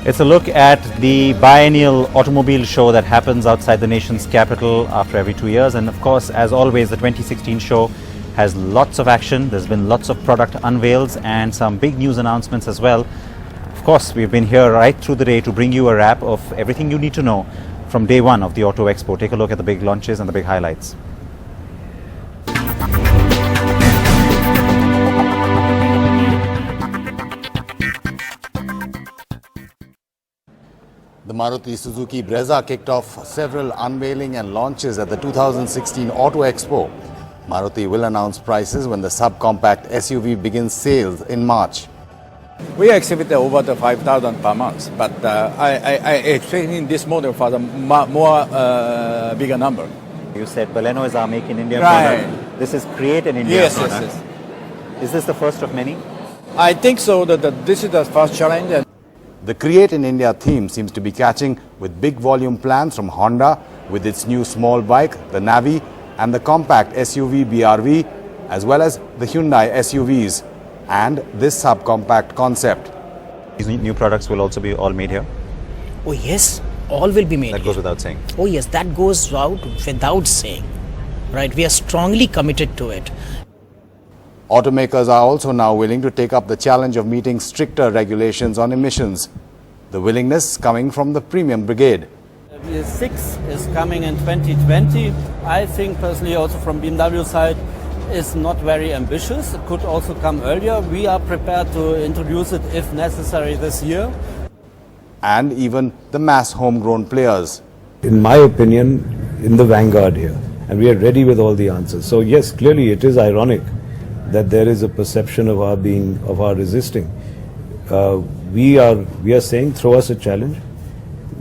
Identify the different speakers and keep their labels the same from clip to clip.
Speaker 1: It's a look at the biennial automobile show that happens outside the nation's capital after every 2 years. And of course, as always, the 2016 show has lots of action. There's been lots of product unveils and some big news announcements as well. Of course, we've been here right through the day to bring you a wrap of everything you need to know from day one of the Auto Expo. Take a look at the big launches and the big highlights.
Speaker 2: The Maruti Suzuki Brezza kicked off several unveiling and launches at the 2016 Auto Expo. Maruti will announce prices when the subcompact SUV begins sales in March.
Speaker 3: We exhibit over the 5,000 per month, but I expecting this model for the more bigger number.
Speaker 1: You said Baleno is our Make in India
Speaker 3: Right.
Speaker 1: product. This is Create in India
Speaker 3: Yes,
Speaker 1: product.
Speaker 3: yes.
Speaker 1: Is this the first of many?
Speaker 3: I think so. That this is the first challenge. And
Speaker 2: The Create in India theme seems to be catching with big volume plans from Honda with its new small bike, the Navi, and the compact SUV BRV, as well as the Hyundai SUVs, and this subcompact concept.
Speaker 1: These new products will also be all made here.
Speaker 4: Oh yes, all will be made.
Speaker 1: That goes without saying.
Speaker 4: Oh yes, that goes out without saying. Right, we are strongly committed to it.
Speaker 2: Automakers are also now willing to take up the challenge of meeting stricter regulations on emissions. The willingness coming from the premium brigade.
Speaker 5: The 6 is coming in 2020. I think personally also from BMW side is not very ambitious. It could also come earlier. We are prepared to introduce it if necessary this year.
Speaker 2: And even the mass homegrown players.
Speaker 6: In my opinion, in the vanguard here, and we are ready with all the answers. So yes, clearly it is ironic that there is a perception of our resisting. We are saying, throw us a challenge,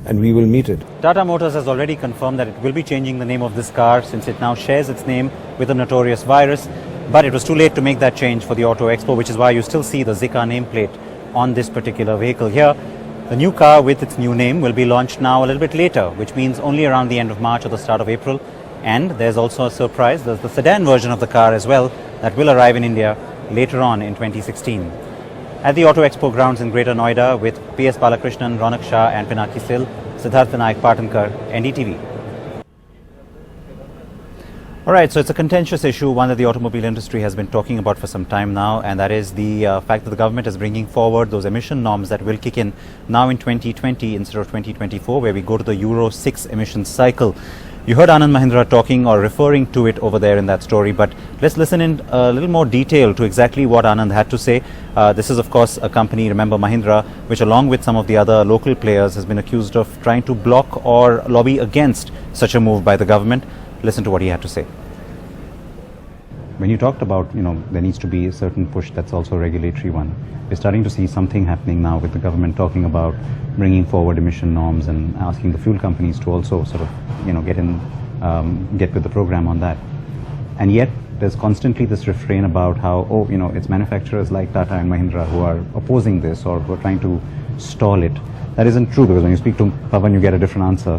Speaker 6: and we will meet it.
Speaker 1: Tata Motors has already confirmed that it will be changing the name of this car since it now shares its name with a notorious virus. But it was too late to make that change for the Auto Expo, which is why you still see the Zika nameplate on this particular vehicle here. The new car with its new name will be launched now a little bit later, which means only around the end of March or the start of April. And there's also a surprise. There's the sedan version of the car as well that will arrive in India later on in 2016. At the Auto Expo grounds in Greater Noida with P.S. Balakrishnan, Ronak Shah and Pinaki Sil, Siddharth Vinayak Patankar, NDTV. Alright, so it's a contentious issue, one that the automobile industry has been talking about for some time now, and that is the fact that the government is bringing forward those emission norms that will kick in now in 2020 instead of 2024, where we go to the Euro 6 emissions cycle. You heard Anand Mahindra talking or referring to it over there in that story, but let's listen in a little more detail to exactly what Anand had to say. This is of course a company, remember Mahindra, which along with some of the other local players has been accused of trying to block or lobby against such a move by the government. Listen to what he had to say. When you talked about, there needs to be a certain push that's also a regulatory one. We're starting to see something happening now with the government talking about bringing forward emission norms and asking the fuel companies to also sort of, get with the program on that. And yet there's constantly this refrain about how, it's manufacturers like Tata and Mahindra who are opposing this or who are trying to stall it. That isn't true, because when you speak to Pavan, you get a different answer.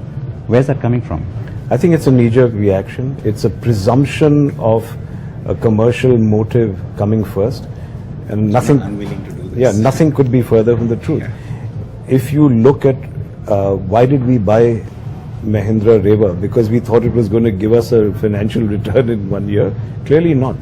Speaker 1: Where's that coming from?
Speaker 6: I think it's a knee-jerk reaction. It's a presumption of a commercial motive coming first, and nothing.
Speaker 1: Unwilling to do this.
Speaker 6: Yeah, nothing could be further from the truth.
Speaker 1: Yeah.
Speaker 6: If you look at why did we buy Mahindra Reva? Because we thought it was going to give us a financial return in 1 year. Clearly not.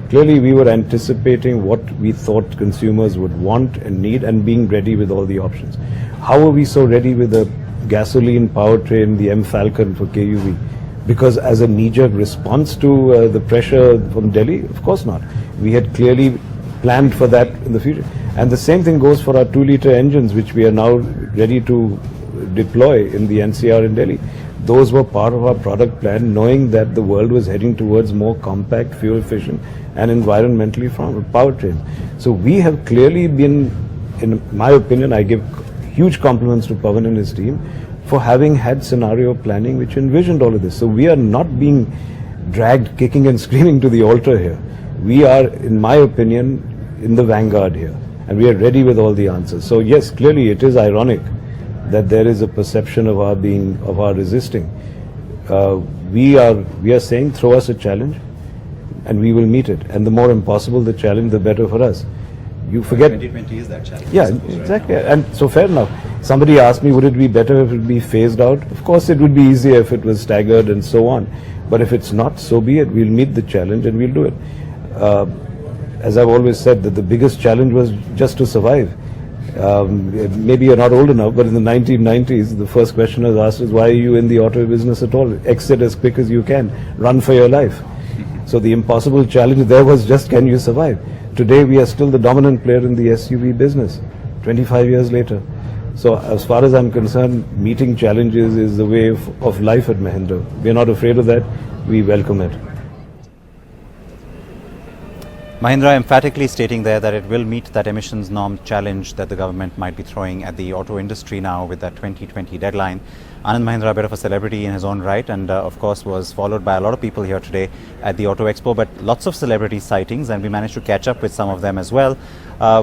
Speaker 6: Clearly we were anticipating what we thought consumers would want and need, and being ready with all the options. How are we so ready with the gasoline powertrain, the M Falcon for KUV? Because as a knee-jerk response to the pressure from Delhi? Of course not. We had clearly planned for that in the future. And the same thing goes for our 2-liter engines, which we are now ready to deploy in the NCR in Delhi. Those were part of our product plan, knowing that the world was heading towards more compact, fuel-efficient and environmentally friendly powertrains. So we have clearly been, in my opinion, I give huge compliments to Pavan and his team for having had scenario planning which envisioned all of this. So we are not being dragged kicking and screaming to the altar here. We are, in my opinion, in the vanguard here, and we are ready with all the answers. So yes, clearly it is ironic that there is a perception of our resisting. We are saying, throw us a challenge, and we will meet it. And the more impossible the challenge, the better for us. You forget.
Speaker 1: 2020 is that challenge.
Speaker 6: Yeah, exactly. And so fair enough. Somebody asked me, would it be better if it be phased out? Of course, it would be easier if it was staggered and so on. But if it's not, so be it. We'll meet the challenge and we'll do it. As I've always said, that the biggest challenge was just to survive. Maybe you're not old enough, but in the 1990s, the first question I was asked is, why are you in the auto business at all? Exit as quick as you can. Run for your life. So the impossible challenge there was just, can you survive? Today, we are still the dominant player in the SUV business, 25 years later. So as far as I'm concerned, meeting challenges is the way of life at Mahindra. We're not afraid of that. We welcome it.
Speaker 1: Mahindra emphatically stating there that it will meet that emissions norm challenge that the government might be throwing at the auto industry now with that 2020 deadline. Anand Mahindra, a bit of a celebrity in his own right, and of course was followed by a lot of people here today at the Auto Expo, but lots of celebrity sightings, and we managed to catch up with some of them as well.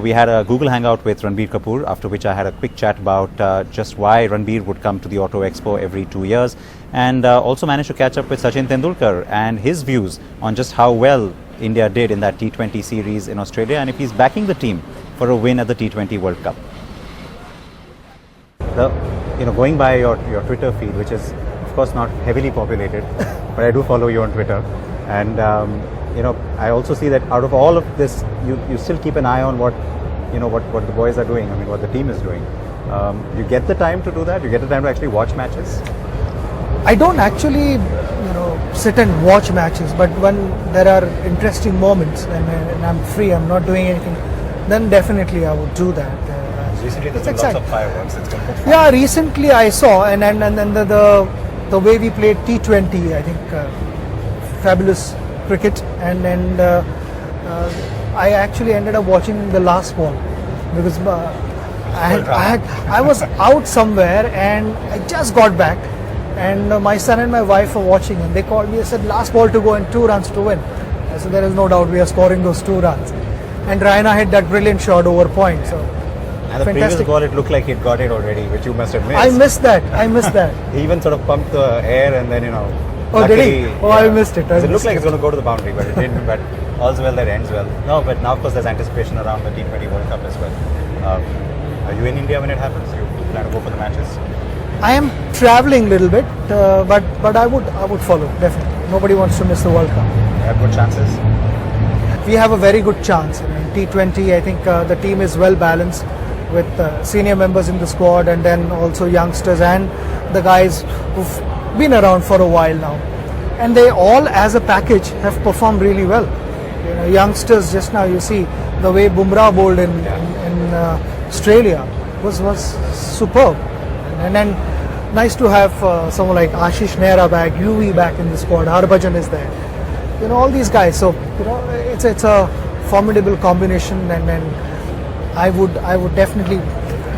Speaker 1: We had a Google Hangout with Ranbir Kapoor, after which I had a quick chat about just why Ranbir would come to the Auto Expo every 2 years, and also managed to catch up with Sachin Tendulkar and his views on just how well India did in that T20 series in Australia, and if he's backing the team for a win at the T20 World Cup. Going by your Twitter feed, which is of course not heavily populated, but I do follow you on Twitter, and I also see that out of all of this, you still keep an eye on what the boys are doing. I mean, what the team is doing. You get the time to do that? You get the time to actually watch matches?
Speaker 7: I don't actually, sit and watch matches, but when there are interesting moments and I'm free, I'm not doing anything, then definitely I would do that.
Speaker 1: Recently, there's been lots of fireworks. It's been fun.
Speaker 7: Yeah, recently I saw, and the way we played T20, I think fabulous cricket, and I actually ended up watching the last ball because I was out somewhere and I just got back. And my son and my wife were watching, and they called me and said, last ball to go and 2 runs to win. I said, there is no doubt we are scoring those 2 runs. And Raina hit that brilliant shot over point. So,
Speaker 1: and the previous ball, it looked like he'd got it already, which you must have missed.
Speaker 7: I missed that.
Speaker 1: He even sort of pumped the air and then,
Speaker 7: Oh,
Speaker 1: luckily,
Speaker 7: did he? Oh, yeah. I missed it.
Speaker 1: It looked like it's going to go to the boundary, but it didn't. But all's well that ends well. No, but now, of course, there's anticipation around the T20 World Cup as well. Are you in India when it happens? You plan to go for the matches?
Speaker 7: I am traveling a little bit, but I would follow, definitely. Nobody wants to miss the World Cup.
Speaker 1: You have good chances?
Speaker 7: We have a very good chance. In T20, I think the team is well balanced with senior members in the squad, and then also youngsters and the guys who've been around for a while now. And they all, as a package, have performed really well. Youngsters, just now you see the way Bumrah bowled in Australia was superb. And then nice to have someone like Ashish Nehra back, UV back in the squad, Harbhajan is there. All these guys. So, it's a formidable combination, and I would definitely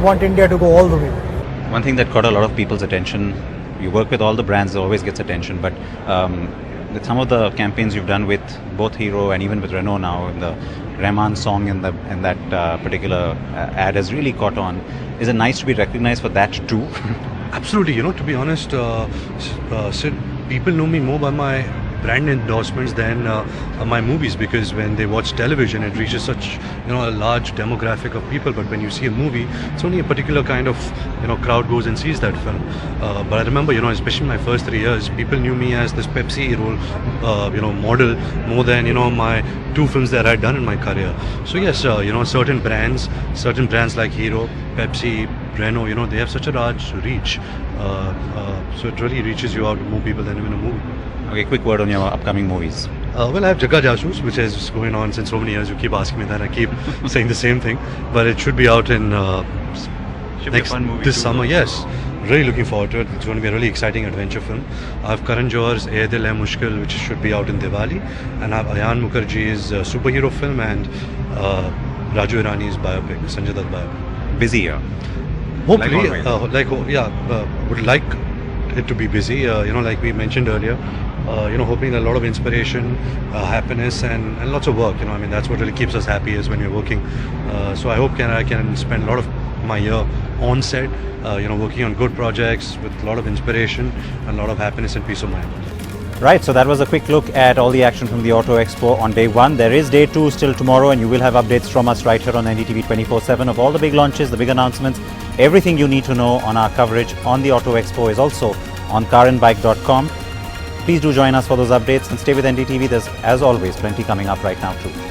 Speaker 7: want India to go all the way.
Speaker 1: One thing that caught a lot of people's attention, you work with all the brands, it always gets attention, but with some of the campaigns you've done with both Hero and even with Renault now, in the Rahman song in that particular ad has really caught on. Is it nice to be recognized for that too?
Speaker 8: Absolutely. To be honest, Sid, people know me more by my brand endorsements than my movies, because when they watch television, it reaches such a large demographic of people. But when you see a movie, it's only a particular kind of crowd goes and sees that film. But I remember, especially my first 3 years, people knew me as this Pepsi role, model more than my 2 films that I had done in my career. So yes, certain brands like Hero, Pepsi, Renault, they have such a large reach. So it really reaches you out to more people than even a movie.
Speaker 1: Okay, quick word on your upcoming movies.
Speaker 8: Well, I have Jagga Jasoos, which is going on since so many years. You keep asking me that, I keep saying the same thing. But it should be out in this summer. Yes, really looking forward to it. It's going to be a really exciting adventure film. I have Karan Johar's Ae Dil Hai Mushkil, which should be out in Diwali, and I have Ayan Mukherjee's superhero film and Raju Irani's biopic, Sanjay Dutt biopic.
Speaker 1: Busy year.
Speaker 8: Hopefully, would like it to be busy. Like we mentioned earlier. Hoping a lot of inspiration, happiness, and lots of work. That's what really keeps us happy is when we're working. So I hope I can spend a lot of my year on set, working on good projects with a lot of inspiration and a lot of happiness and peace of mind.
Speaker 1: Right, so that was a quick look at all the action from the Auto Expo on day 1. There is day 2 still tomorrow, and you will have updates from us right here on NDTV 24/7 of all the big launches, the big announcements, Everything you need to know on our coverage on the Auto Expo is also on carandbike.com. Please do join us for those updates and stay with NDTV. There's, as always, plenty coming up right now too.